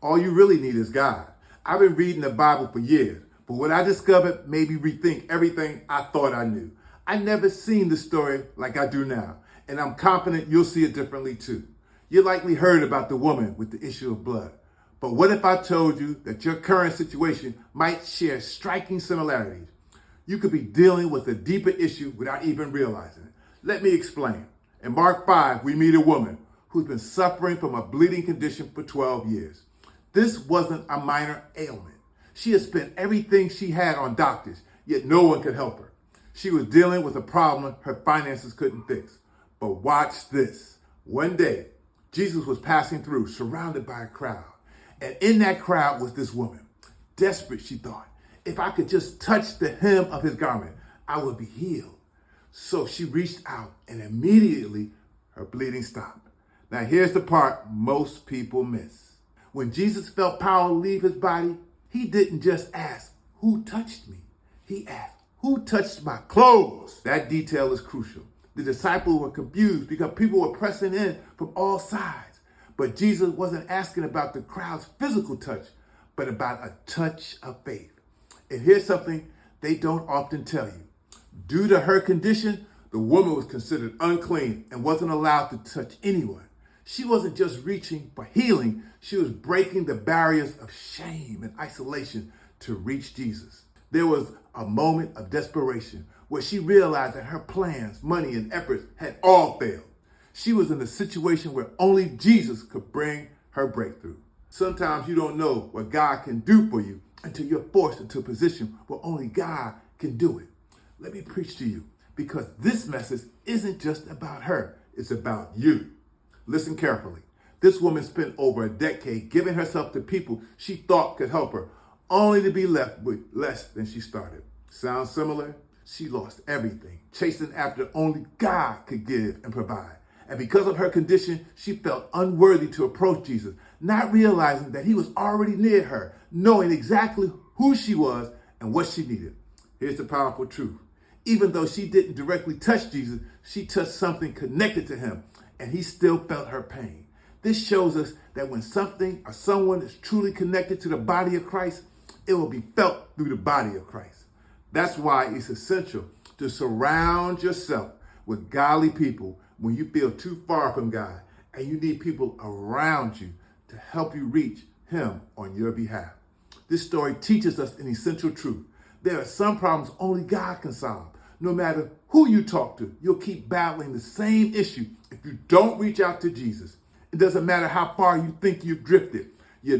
All you really need is God. I've been reading the Bible for years, but what I discovered made me rethink everything I thought I knew. I never seen the story like I do now, and I'm confident you'll see it differently too. You likely heard about the woman with the issue of blood. But what if I told you that your current situation might share striking similarities? You could be dealing with a deeper issue without even realizing it. Let me explain. In Mark 5, we meet a woman who's been suffering from a bleeding condition for 12 years. This wasn't a minor ailment. She had spent everything she had on doctors, yet no one could help her. She was dealing with a problem her finances couldn't fix. But watch this. One day, Jesus was passing through, surrounded by a crowd. And in that crowd was this woman. Desperate, she thought. If I could just touch the hem of his garment, I would be healed. So she reached out and immediately her bleeding stopped. Now here's the part most people miss. When Jesus felt power leave his body, he didn't just ask, "Who touched me?" He asked, "Who touched my clothes?" That detail is crucial. The disciples were confused because people were pressing in from all sides. But Jesus wasn't asking about the crowd's physical touch, but about a touch of faith. And here's something they don't often tell you. Due to her condition, the woman was considered unclean and wasn't allowed to touch anyone. She wasn't just reaching for healing, she was breaking the barriers of shame and isolation to reach Jesus. There was a moment of desperation where she realized that her plans, money, and efforts had all failed. She was in a situation where only Jesus could bring her breakthrough. Sometimes you don't know what God can do for you until you're forced into a position where only God can do it. Let me preach to you, because this message isn't just about her, it's about you. Listen carefully. This woman spent over a decade giving herself to people she thought could help her, only to be left with less than she started. Sounds similar? She lost everything, chasing after only God could give and provide. And because of her condition, she felt unworthy to approach Jesus, not realizing that he was already near her, knowing exactly who she was and what she needed. Here's the powerful truth. Even though she didn't directly touch Jesus, she touched something connected to him, and he still felt her pain. This shows us that when something or someone is truly connected to the body of Christ, it will be felt through the body of Christ. That's why it's essential to surround yourself with godly people when you feel too far from God and you need people around you to help you reach him on your behalf. This story teaches us an essential truth. There are some problems only God can solve. No matter who you talk to, you'll keep battling the same issue if you don't reach out to Jesus. It doesn't matter how far you think you've drifted. You're